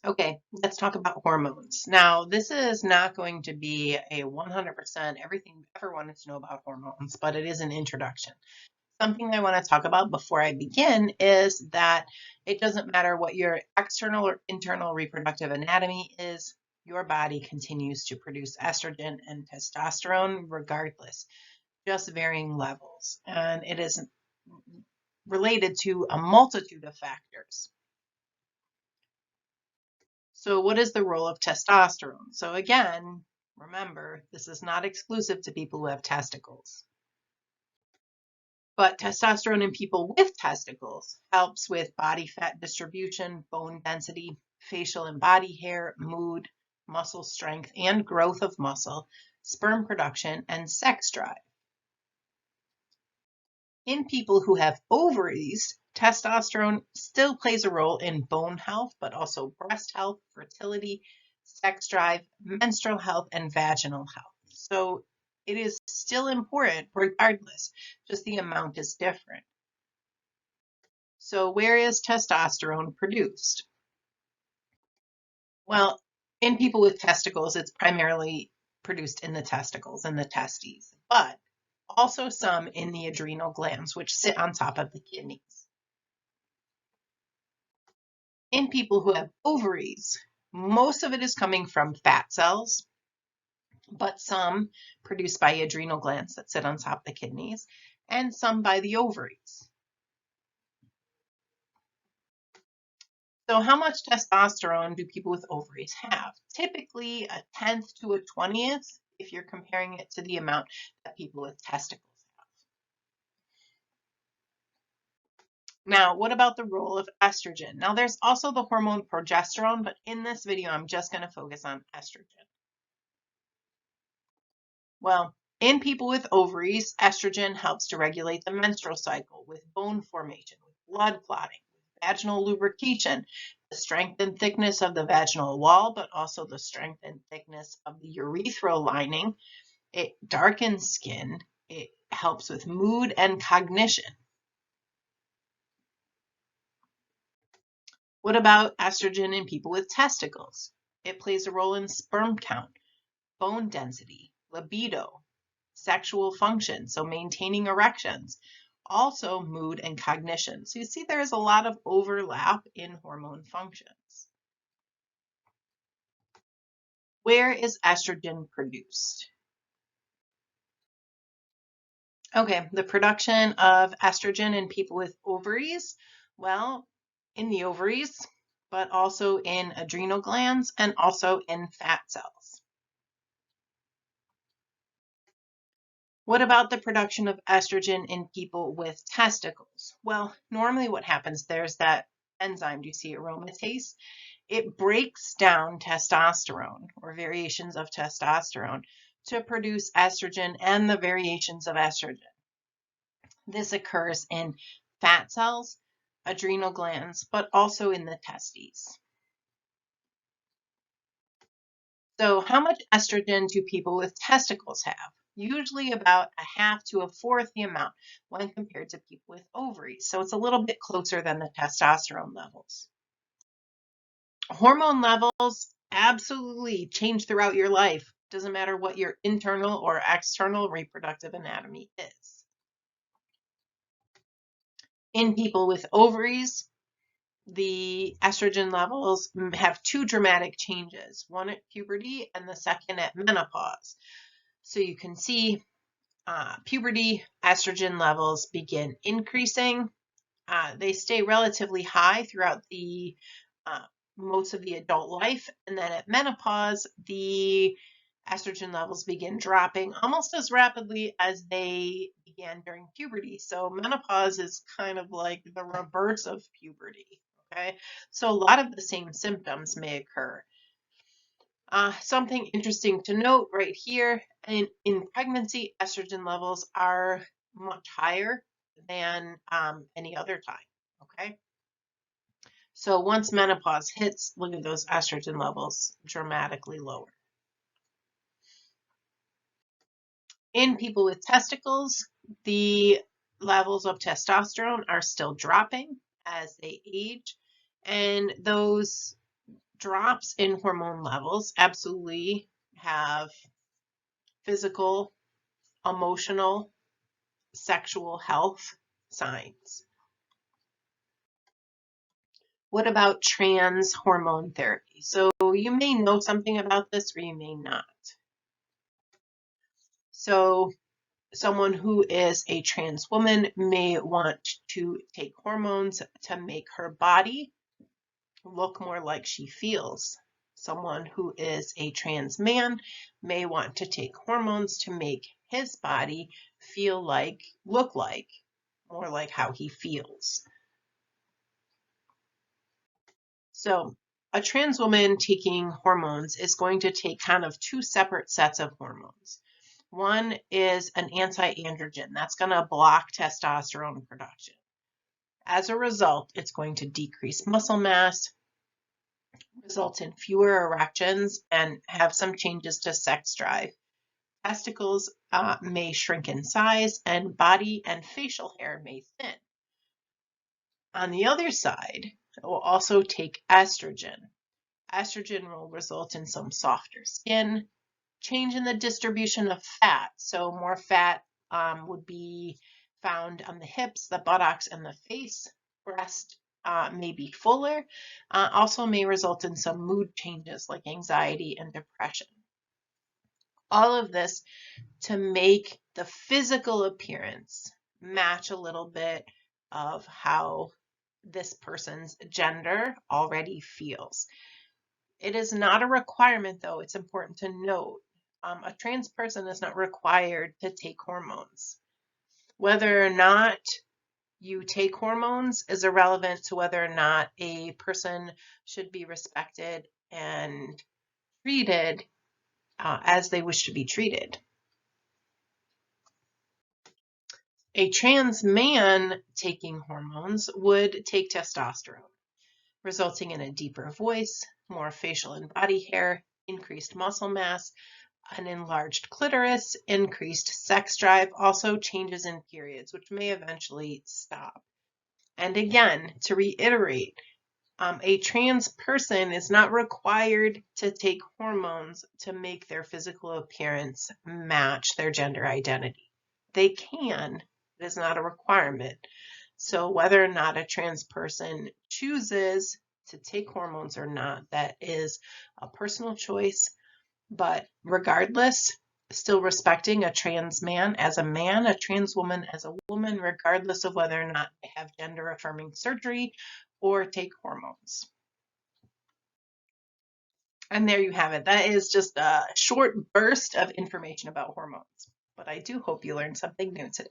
Okay, let's talk about hormones. Now, this is not going to be a 100% everything you ever wanted to know about hormones, but it is an introduction. Something I want to talk about before I begin is that it doesn't matter what your external or internal reproductive anatomy is, your body continues to produce estrogen and testosterone regardless, just varying levels. And it is related to a multitude of factors. So what is the role of testosterone? So again, remember, this is not exclusive to people who have testicles. But testosterone in people with testicles helps with body fat distribution, bone density, facial and body hair, mood, muscle strength and growth of muscle, sperm production, and sex drive. In people who have ovaries, testosterone still plays a role in bone health, but also breast health, fertility, sex drive, menstrual health, and vaginal health. So it is still important regardless, just the amount is different. So where is testosterone produced? Well, in people with testicles, it's primarily produced in the testicles and the testes, but also some in the adrenal glands, which sit on top of the kidneys. In people who have ovaries, most of it is coming from fat cells, but some produced by adrenal glands that sit on top of the kidneys, and some by the ovaries. So how much testosterone do people with ovaries have? Typically a tenth to a 20th if you're comparing it to the amount that people with testicles have. Now, what about the role of estrogen? Now, there's also the hormone progesterone, but in this video, I'm just going to focus on estrogen. Well, in people with ovaries, estrogen helps to regulate the menstrual cycle with bone formation, with blood clotting, with vaginal lubrication, the strength and thickness of the vaginal wall, but also the strength and thickness of the urethral lining. It darkens skin. It helps with mood and cognition. What about estrogen in people with testicles? It plays a role in sperm count, bone density, libido, sexual function, so maintaining erections, also mood and cognition. So you see there is a lot of overlap in hormone functions. Where is estrogen produced? Okay, the production of estrogen in people with ovaries, well, in the ovaries, but also in adrenal glands and also in fat cells. What about the production of estrogen in people with testicles? Well, normally what happens, there's that enzyme, do you see aromatase? It breaks down testosterone or variations of testosterone to produce estrogen and the variations of estrogen. This occurs in fat cells, adrenal glands, but also in the testes. So how much estrogen do people with testicles have? Usually about a half to a fourth the amount when compared to people with ovaries. So it's a little bit closer than the testosterone levels. Hormone levels absolutely change throughout your life. Doesn't matter what your internal or external reproductive anatomy is. In people with ovaries, the estrogen levels have two dramatic changes, one at puberty and the second at menopause. So you can see puberty estrogen levels begin increasing. They stay relatively high throughout the most of the adult life, and then at menopause, the estrogen levels begin dropping almost as rapidly as they began during puberty. So menopause is kind of like the reverse of puberty. Okay, so a lot of the same symptoms may occur. Something interesting to note right here, in pregnancy, estrogen levels are much higher than any other time, okay? So once menopause hits, look at those estrogen levels dramatically lower. In people with testicles, the levels of testosterone are still dropping as they age, and those drops in hormone levels absolutely have physical, emotional, sexual health signs. What about trans hormone therapy? So you may know something about this or you may not. So someone who is a trans woman may want to take hormones to make her body look more like she feels. Someone who is a trans man may want to take hormones to make his body look like, more like how he feels. So a trans woman taking hormones is going to take kind of two separate sets of hormones. One is an anti-androgen that's going to block testosterone production. As a result, it's going to decrease muscle mass, result in fewer erections, and have some changes to sex drive. Testicles may shrink in size, and body and facial hair may thin. On the other side, it will also take estrogen. Estrogen will result in some softer skin, change in the distribution of fat. So more fat would be found on the hips, the buttocks, and the face. Breast may be fuller. Also may result in some mood changes like anxiety and depression. All of this to make the physical appearance match a little bit of how this person's gender already feels. It is not a requirement, though. It's important to note. A trans person is not required to take hormones. Whether or not you take hormones is irrelevant to whether or not a person should be respected and treated as they wish to be treated. A trans man taking hormones would take testosterone, resulting in a deeper voice, more facial and body hair, increased muscle mass, an enlarged clitoris, increased sex drive, also changes in periods, which may eventually stop. And again, to reiterate, a trans person is not required to take hormones to make their physical appearance match their gender identity. They can, it is not a requirement. So whether or not a trans person chooses to take hormones or not, that is a personal choice. But regardless, still respecting a trans man as a man, a trans woman as a woman, regardless of whether or not they have gender affirming surgery or take hormones. And there you have it. That is just a short burst of information about hormones. But I do hope you learned something new today.